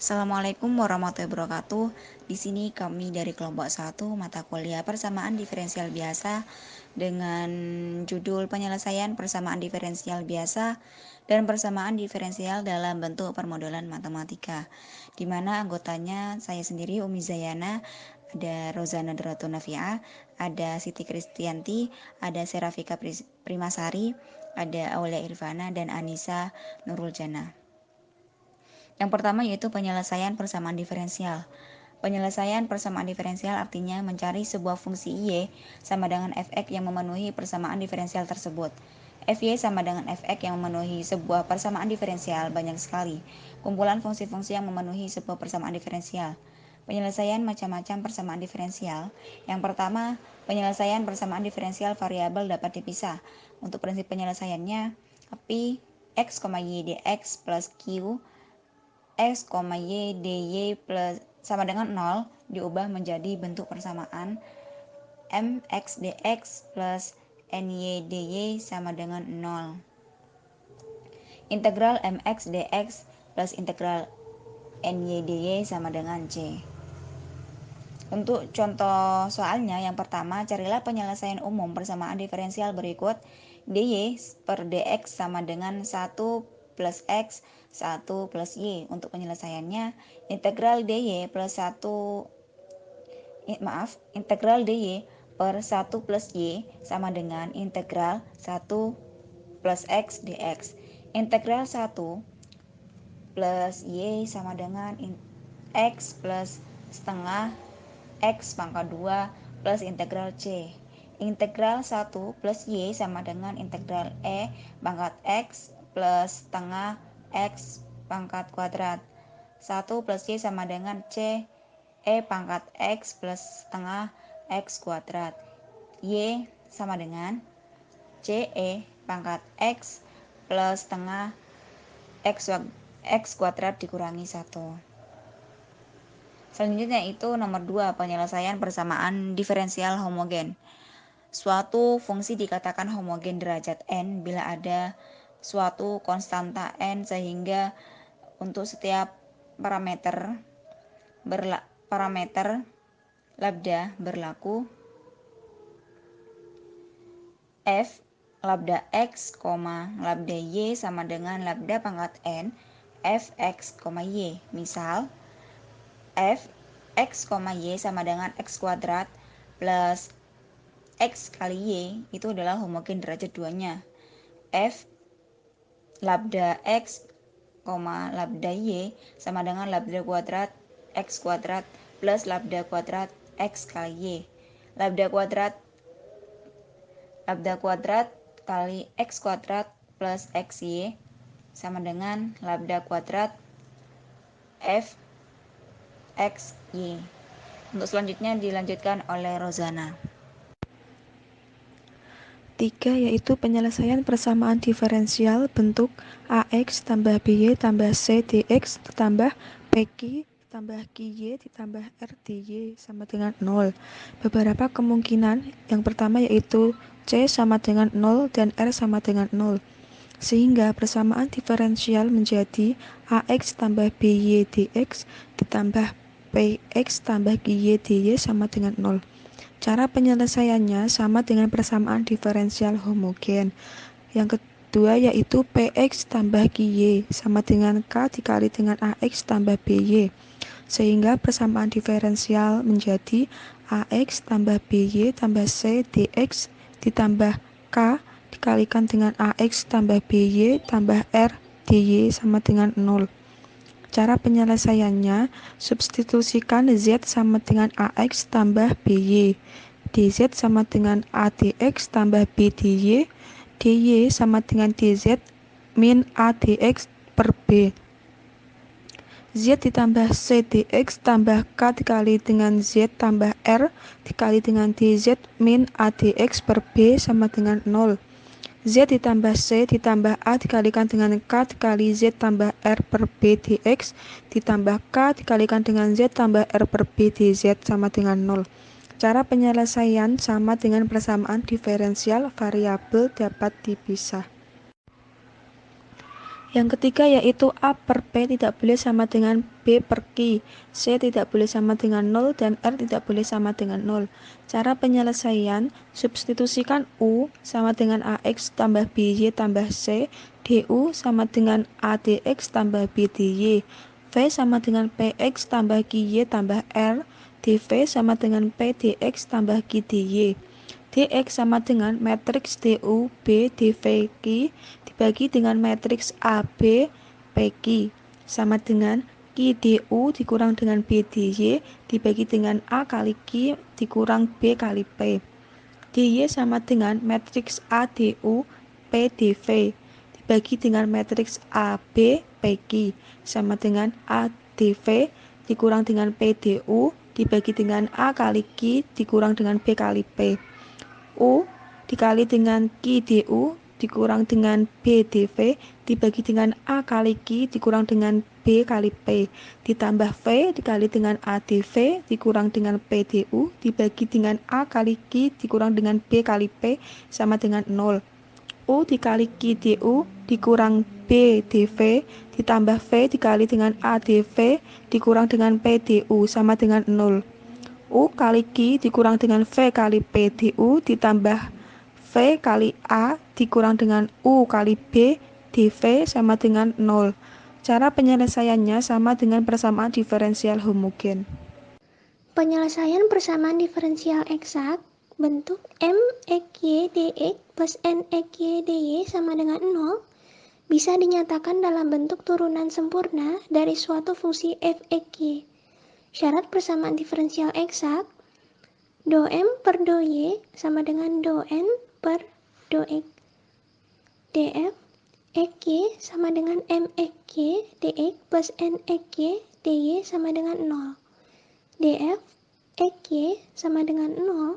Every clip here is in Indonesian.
Assalamualaikum warahmatullahi wabarakatuh. Di sini kami dari kelompok 1 mata kuliah persamaan diferensial biasa dengan judul penyelesaian persamaan diferensial biasa dan persamaan diferensial dalam bentuk permodelan matematika. Di mana anggotanya saya sendiri Umi Zayana, ada Rozana Daratunafia, ada Siti Kristianti, ada Serafika Primasari, ada Aulia Irvana dan Anissa Nurul Jannah. Yang pertama yaitu penyelesaian persamaan diferensial. Penyelesaian persamaan diferensial artinya mencari sebuah fungsi y sama dengan f(x) yang memenuhi persamaan diferensial tersebut. Fy sama dengan f(x) yang memenuhi sebuah persamaan diferensial banyak sekali. Kumpulan fungsi-fungsi yang memenuhi sebuah persamaan diferensial. Penyelesaian macam-macam persamaan diferensial. Yang pertama, penyelesaian persamaan diferensial variabel dapat dipisah. Untuk prinsip penyelesaiannya, pi x, y dx plus q x, y, dy plus sama dengan 0 diubah menjadi bentuk persamaan mx dx plus ny dy sama dengan 0. Integral mx dx plus integral ny dy sama dengan c. Untuk contoh soalnya, yang pertama, carilah penyelesaian umum persamaan diferensial berikut. dy per dx sama dengan 1 plus x 1 plus y. Untuk penyelesaiannya, integral dy per 1 plus y sama dengan integral 1 plus x dx. Integral 1 plus y sama dengan x plus setengah x pangkat 2 plus integral c. Integral 1 plus y sama dengan integral e pangkat x plus setengah x pangkat kuadrat. 1 plus y sama dengan c e pangkat x plus setengah x kuadrat. Y sama dengan c e pangkat x plus setengah x kuadrat dikurangi 1. Selanjutnya itu nomor 2, penyelesaian persamaan diferensial homogen. Suatu fungsi dikatakan homogen derajat n bila ada suatu konstanta n sehingga untuk setiap parameter lambda berlaku f lambda x, lambda y sama dengan lambda pangkat n fx, y. Misal f x, y sama dengan x kuadrat plus x kali y itu adalah homogen derajat 2-nya. F lambda x, lambda y sama dengan lambda kuadrat x kuadrat plus lambda kuadrat x kali y. Lambda kuadrat kali x kuadrat plus xy sama dengan lambda kuadrat f x y. Untuk selanjutnya dilanjutkan oleh Rozana. 3 yaitu penyelesaian persamaan diferensial bentuk ax tambah by tambah c dx ditambah pq ditambah qy ditambah r dy sama dengan 0. Beberapa kemungkinan. Yang pertama yaitu c sama dengan 0 dan r sama dengan 0. Sehingga persamaan diferensial menjadi ax tambah by dx ditambah px tambah qy dy sama dengan 0. Cara penyelesaiannya sama dengan persamaan diferensial homogen. Yang kedua yaitu px tambah qy sama dengan k dikali dengan ax tambah by. Sehingga persamaan diferensial menjadi ax tambah by tambah c dx ditambah k dikalikan dengan ax tambah by tambah r dy sama dengan 0. Cara penyelesaiannya, substitusikan z sama dengan ax tambah by, dz sama dengan adx tambah b dy, dy sama dengan dz min adx per b. Z ditambah c dx tambah k dikali dengan z tambah r dikali dengan dz min adx per b sama dengan 0. Z ditambah C ditambah A dikalikan dengan K dikali Z tambah R per B dx ditambah K dikalikan dengan Z tambah R per B dz sama dengan 0. Cara penyelesaian sama dengan persamaan diferensial variabel dapat dipisah. Yang ketiga yaitu A per P tidak boleh sama dengan B per Q, C tidak boleh sama dengan 0, dan R tidak boleh sama dengan 0. Cara penyelesaian, substitusikan U sama dengan AX tambah BY tambah C, DU sama dengan ADX tambah BDY, V sama dengan PX tambah QY tambah R, DV sama dengan PDX tambah QDY. Dx sama dengan matriks DU B dV Q dibagi dengan matriks AB PQ sama dengan Q DU dikurang dengan B DY dibagi dengan A kali Q dikurang B kali P. DY sama dengan matriks ADU P dV dibagi dengan matriks AB PQ sama dengan ADV dikurang dengan PDU dibagi dengan A kali Q dikurang dengan B kali P. U dikali dengan Q DU dikurang dengan B DV dibagi dengan A kali Q dikurang dengan B kali P ditambah V dikali dengan ADV dikurang dengan PDU dibagi dengan A kali Q dikurang dengan B kali P sama dengan 0. U dikali Q DU dikurang B DV ditambah V dikali dengan ADV dikurang dengan PDU sama dengan 0. U kali Q dikurang dengan V kali P DU ditambah V kali A dikurang dengan U kali B dV sama dengan 0. Cara penyelesaiannya sama dengan persamaan diferensial homogen. Penyelesaian persamaan diferensial eksak bentuk M(X(Y) dx plus N(X(Y) dy sama dengan 0 bisa dinyatakan dalam bentuk turunan sempurna dari suatu fungsi f(X(Y). Syarat persamaan diferensial eksak, do M per do Y sama dengan do N per do X. df X(Y) sama dengan M(X(Y) dx plus N(X(Y) dy sama dengan 0. df X(Y) sama dengan 0,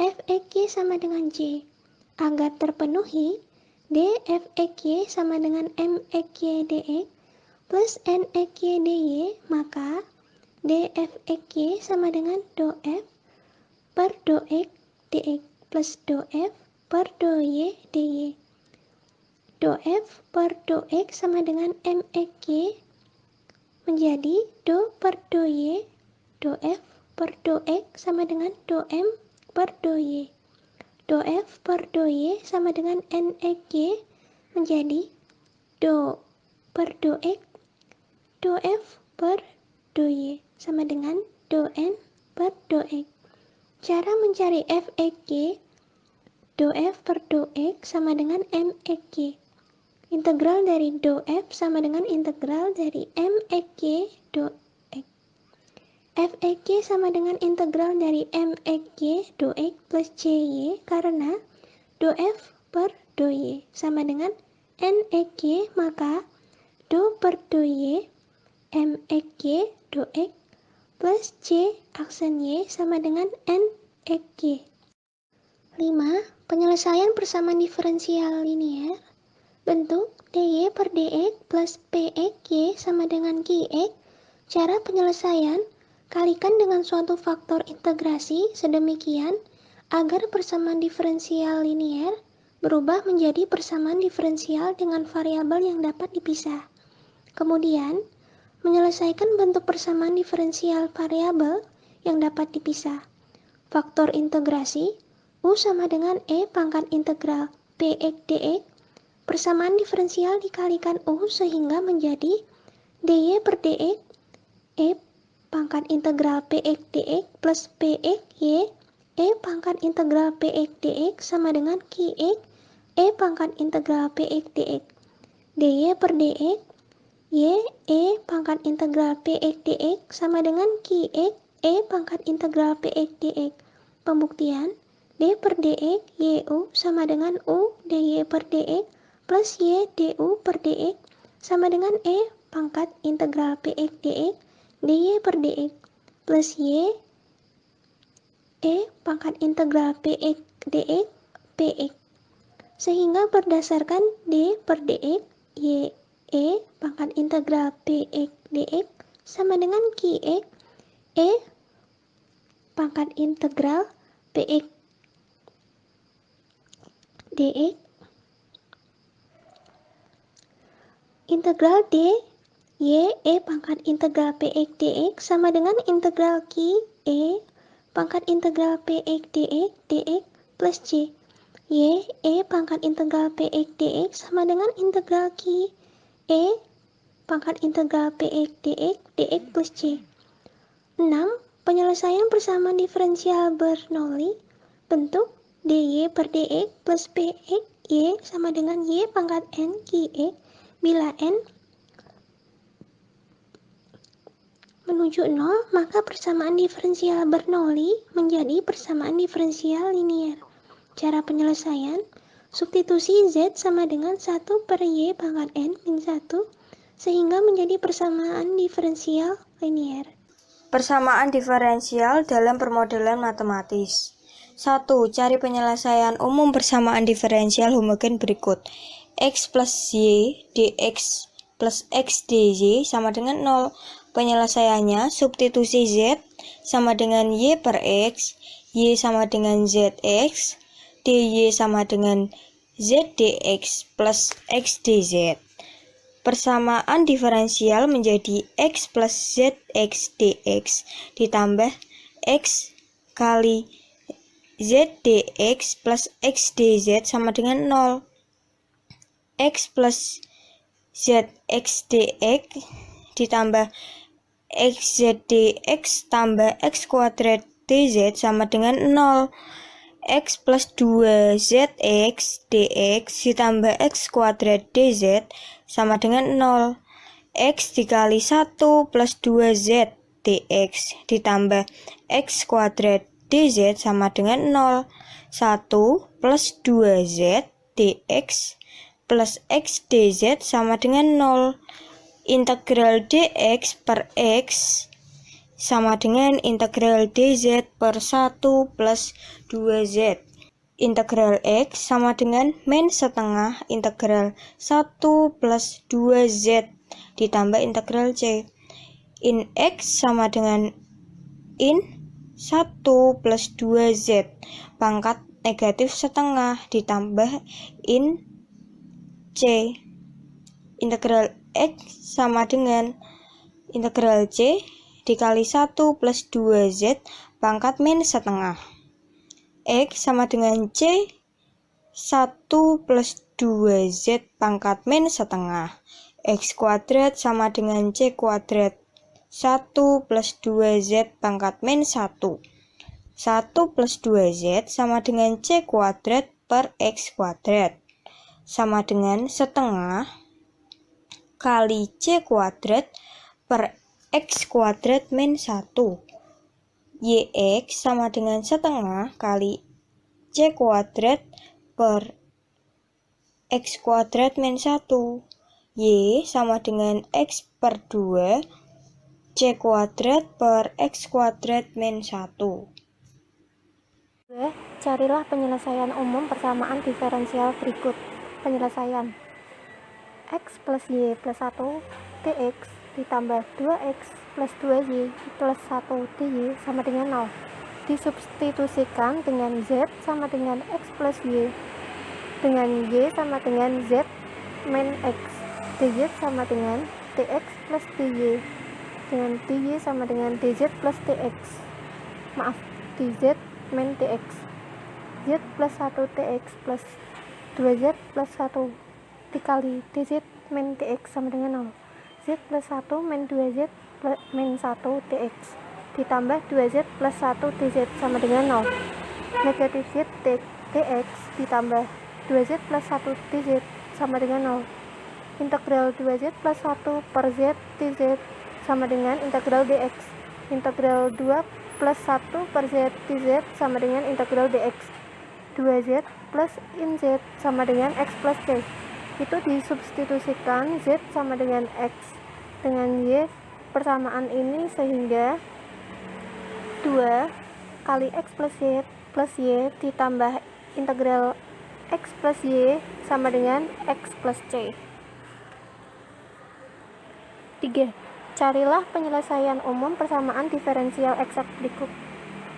f(X(Y) sama dengan J. Agar terpenuhi, df X(Y) sama dengan M(X(Y) dx plus N(X(Y) dy, maka df X(Y) sama dengan do F per do X dx plus do F per do Y dy. Do F per do X sama dengan M(X(Y) menjadi do per do Y, do F per do X sama dengan do M per do Y. Do F per do Y sama dengan N(X(Y) menjadi do per do X, do F per do Y sama dengan do N per do X. Cara mencari f(X(Y), do F per do X sama dengan M(X(Y). Integral dari do F sama dengan integral dari M(X(Y) do X. f(X(Y) sama dengan integral dari M(X(Y) do X plus CY karena do F per do Y sama dengan N(X(Y), maka do per do Y M(X(Y) do X plus C aksen Y sama dengan N(X(Y). 5. Penyelesaian persamaan diferensial linier. Bentuk dy per dx plus pxy sama dengan qx. Cara penyelesaian, kalikan dengan suatu faktor integrasi sedemikian agar persamaan diferensial linier berubah menjadi persamaan diferensial dengan variabel yang dapat dipisah. Kemudian, menyelesaikan bentuk persamaan diferensial variabel yang dapat dipisah. Faktor integrasi U sama dengan E pangkat integral px dx. Persamaan diferensial dikalikan U sehingga menjadi dy per dx E pangkat integral px dx plus px y E pangkat integral px dx sama dengan qx E pangkat integral px dx. dy per dx y E pangkat integral px dx sama dengan qx E pangkat integral px dx. Pembuktian, d per dx yu sama dengan u dy per dx plus y du per dx sama dengan E pangkat integral px dx dy per dx plus y E pangkat integral px dx px. Sehingga berdasarkan d per dx y E pangkat integral px dx sama dengan qx E pangkat integral px dx Integral D Y pangkat integral Px dx sama dengan integral Q pangkat integral Px dx plus C. Y pangkat integral Px dx sama dengan integral Q pangkat integral Px dx plus C. 6. Penyelesaian persamaan diferensial Bernoulli bentuk dy per dx plus Px y sama dengan y pangkat n Qx bila n menuju 0, maka persamaan diferensial Bernoulli menjadi persamaan diferensial linier. Cara penyelesaian, substitusi Z sama dengan 1 per Y pangkat N min 1, sehingga menjadi persamaan diferensial linier. Persamaan diferensial dalam permodelan matematis. 1. Cari penyelesaian umum persamaan diferensial homogen berikut. X plus Y dx plus X dy sama dengan 0. Penyelesaiannya, substitusi Z sama dengan Y per X, Y sama dengan ZX, dy sama dengan Z dx plus X dz. Persamaan diferensial menjadi X plus ZX dx ditambah X kali Z dx plus X dz sama dengan 0. X plus ZX dx ditambah XZ dx tambah X kuadrat dz sama dengan 0. X plus 2ZX dx ditambah X kuadrat dz sama dengan 0. X dikali 1 plus 2Z dx ditambah X kuadrat dz sama dengan 0. 1 plus 2Z dx plus X dz sama dengan 0. Integral dx per x sama dengan integral dz per 1 plus 2z. Integral x sama dengan min setengah integral 1 plus 2z ditambah integral c. In x sama dengan in 1 plus 2z pangkat negatif setengah ditambah in c. Integral x sama dengan integral c dikali 1 plus 2z pangkat min setengah. X sama dengan c 1 plus 2z pangkat min setengah. X kuadrat sama dengan c kuadrat 1 plus 2z pangkat min 1. 1 plus 2z sama dengan c kuadrat per x kuadrat sama dengan setengah kali c kuadrat per x kuadrat min 1. Yx sama dengan setengah kali c kuadrat per x kuadrat min 1. Y sama dengan x per 2 c kuadrat per x kuadrat min 1. Carilah penyelesaian umum persamaan diferensial berikut. Penyelesaian X plus Y plus 1 dx ditambah 2x plus 2y plus 1 dy sama dengan 0. Disubstitusikan dengan Z sama dengan X plus Y, dengan Y sama dengan Z min X, dz sama dengan dx plus dy, dengan dy sama dengan dz plus dx, dz min dx, z plus 1 dx plus 2z plus 1 dikali dz min dx sama dengan 0. Z plus 1 min 2z min 1 dx ditambah 2z plus 1 dz sama dengan 0. Negatif z dx ditambah 2z plus 1 dz sama dengan 0. Integral 2z plus 1 per z dz sama dengan integral dx. Integral 2 plus 1 per z dz sama dengan integral dx. 2z plus in z sama dengan x plus c. Itu disubstitusikan z sama dengan x dengan y persamaan ini sehingga 2 kali x plus y ditambah integral x plus y sama dengan x plus c. 3. Carilah penyelesaian umum persamaan diferensial eksak berikut.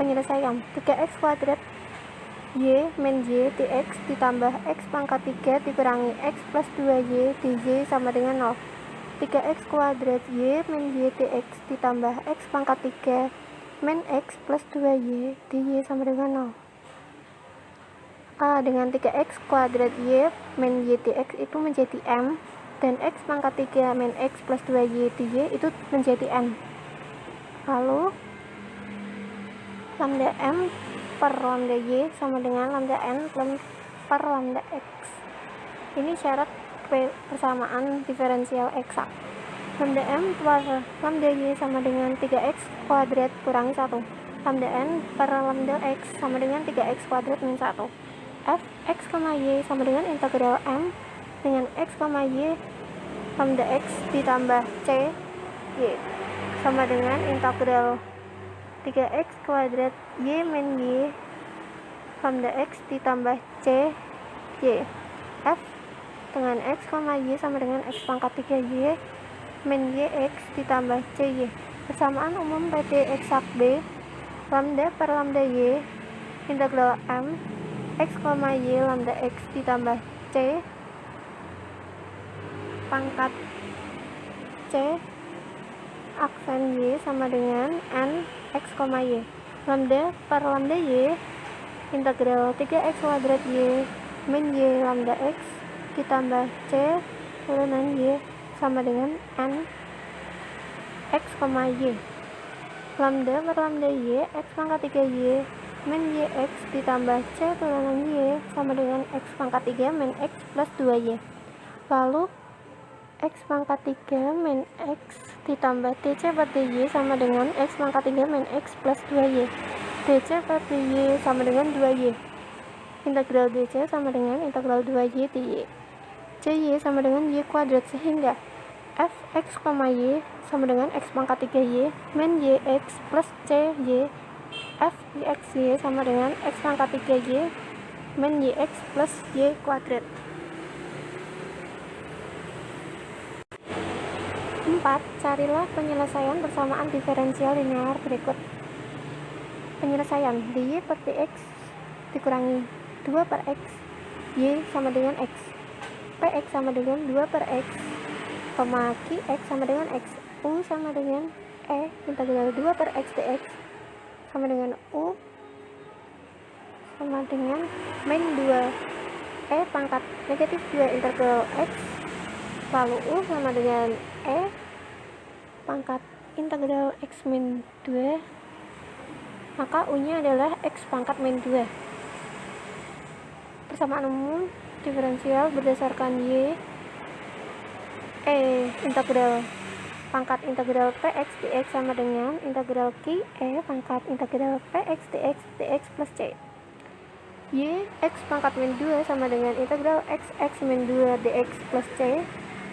Penyelesaian 3x kuadrat y min y dx ditambah x pangkat 3 dikurangi x plus 2y dy sama dengan 0. 3x kuadrat y min y dx ditambah x pangkat 3 min x plus 2y dy sama dengan 0. Dengan 3x kuadrat y min y dx itu menjadi m, dan x pangkat 3 min x plus 2y dy itu menjadi n. Lalu lambda m per lambda y sama dengan lambda n per lambda x. Ini syarat persamaan diferensial eksak. Lambda m per lambda y sama dengan 3x kuadrat kurangi 1. Lambda n per lambda x sama dengan 3x kuadrat min 1. F x, y sama dengan integral m dengan x, y lambda x ditambah c y sama dengan integral 3x kuadrat y min y lambda x ditambah c y. F dengan x, y sama dengan x pangkat 3y min y x ditambah c y. Persamaan umum PD eksak B, lambda per lambda y integral m x, y lambda x ditambah c pangkat c aksen y sama dengan n x, y. Lambda per lambda y integral 3x kuadrat y min y lambda x ditambah c turunan y sama dengan n x, y. Lambda per lambda y x pangkat 3y min y x ditambah c turunan y sama dengan x pangkat 3 min x plus 2y. Lalu x pangkat 3 min x ditambah dc per dy sama dengan x pangkat 3 min x plus 2y. dc per dy sama dengan 2y. Integral dc sama dengan integral 2y dy. cy sama dengan y kuadrat, sehingga f x, y sama dengan x pangkat 3y min y x plus cy. F x y sama dengan x pangkat 3y min y x plus y kuadrat. 4. Carilah penyelesaian persamaan diferensial linear berikut. Penyelesaian dy per dx dikurangi 2 per x, y sama dengan x, px sama dengan 2 per x, qx sama dengan x, u sama dengan e integral 2 per x dx sama dengan u sama dengan min 2 e pangkat negatif 2 integral x, lalu u sama dengan e pangkat integral x min 2, maka u nya adalah x pangkat min 2. Persamaan umum diferensial berdasarkan y integral pangkat integral px dx sama dengan integral qe pangkat integral px dx plus c. Y x pangkat min 2 sama dengan integral x min 2 dx plus c.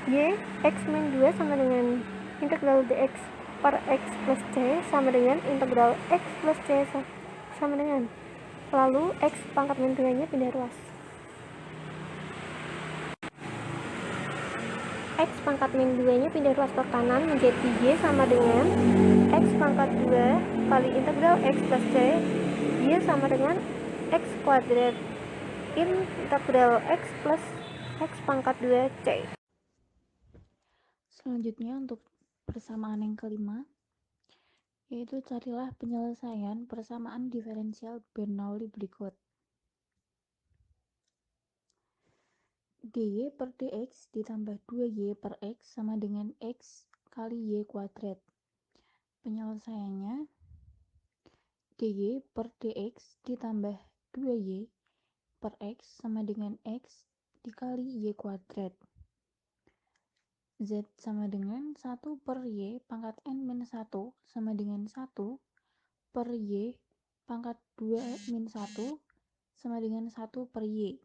Y x min 2 sama dengan integral dx per x plus c sama dengan integral x plus c sama dengan, lalu x pangkat min 2 nya pindah ruas. X pangkat min 2 nya pindah ruas ke kanan menjadi y sama dengan x pangkat 2 kali integral x plus c. Y sama dengan x kuadrat integral x plus x pangkat 2 c. Selanjutnya untuk persamaan yang kelima, yaitu carilah penyelesaian persamaan diferensial Bernoulli berikut. dy per dx ditambah 2y per x sama dengan x kali y kuadrat. Penyelesaiannya dy per dx ditambah 2y per x sama dengan x dikali y kuadrat. Z sama dengan 1 per y pangkat n min 1 sama dengan 1 per y pangkat 2 min 1 sama dengan 1 per y.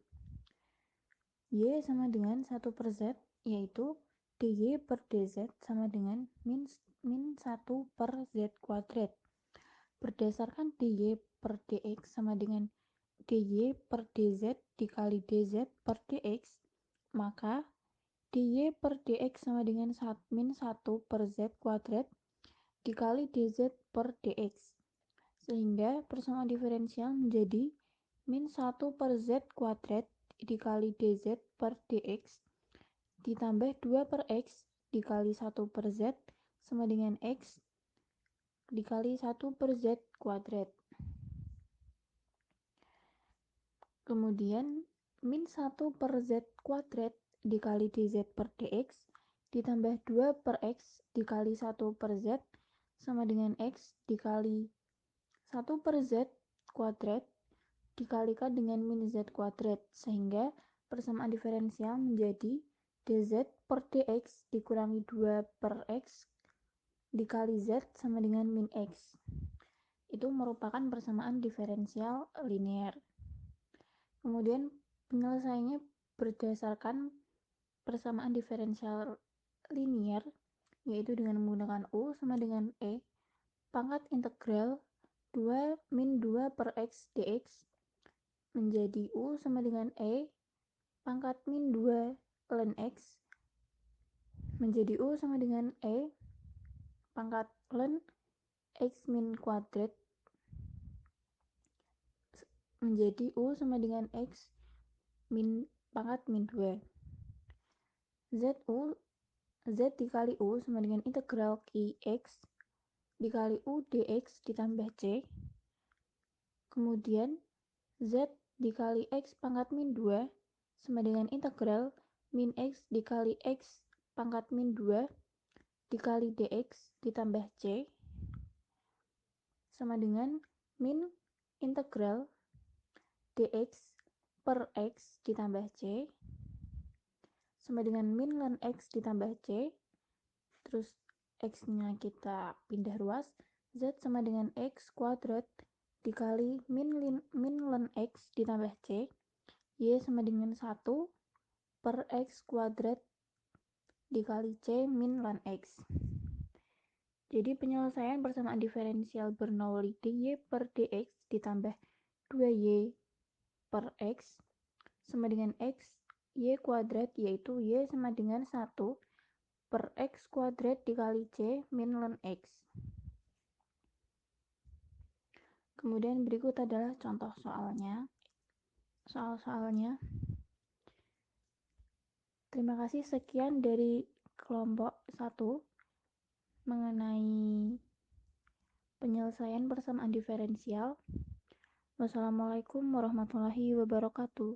Y sama dengan 1 per z, yaitu dy per dz sama dengan min 1 per z kuadrat. Berdasarkan dy per dx sama dengan dy per dz dikali dz per dx, maka dy per dx sama dengan min 1 per z kuadrat dikali dz per dx, sehingga persamaan diferensial menjadi min 1 per Z kuadrat dikali DZ per DX ditambah 2 per X dikali 1 per Z sama dengan X dikali 1 per Z kuadrat. Kemudian min 1 per Z kuadrat dikali DZ per DX ditambah 2 per X dikali 1 per Z sama dengan X dikali 1 per Z kuadrat dikalikan dengan min Z kuadrat, sehingga persamaan diferensial menjadi dz per dx dikurangi 2 per x dikali z sama dengan min x. Itu merupakan persamaan diferensial linear. Kemudian penyelesaiannya berdasarkan persamaan diferensial linear, yaitu dengan menggunakan U sama dengan E pangkat integral 2 min 2 per x dx menjadi U sama dengan E pangkat min 2 ln x menjadi U sama dengan E pangkat ln x min kuadrat menjadi U sama dengan X min pangkat min 2. Z dikali U sama dengan integral X dikali U dx ditambah C. Kemudian Z dikali X pangkat min 2 sama dengan integral min X dikali X pangkat min 2 dikali dx ditambah C sama dengan min integral dx per x ditambah c sama dengan min ln x ditambah c, terus x-nya kita pindah ruas, z sama dengan x kuadrat dikali min ln x ditambah c, y sama dengan 1 per x kuadrat dikali c min ln x. Jadi penyelesaian persamaan diferensial Bernoulli dy per dx ditambah 2y per x sama dengan x y kuadrat, yaitu y sama dengan 1 per x kuadrat dikali c min ln x. Kemudian berikut adalah contoh soalnya. Soal-soalnya. Terima kasih, sekian dari kelompok 1 mengenai penyelesaian persamaan diferensial. Wassalamualaikum warahmatullahi wabarakatuh.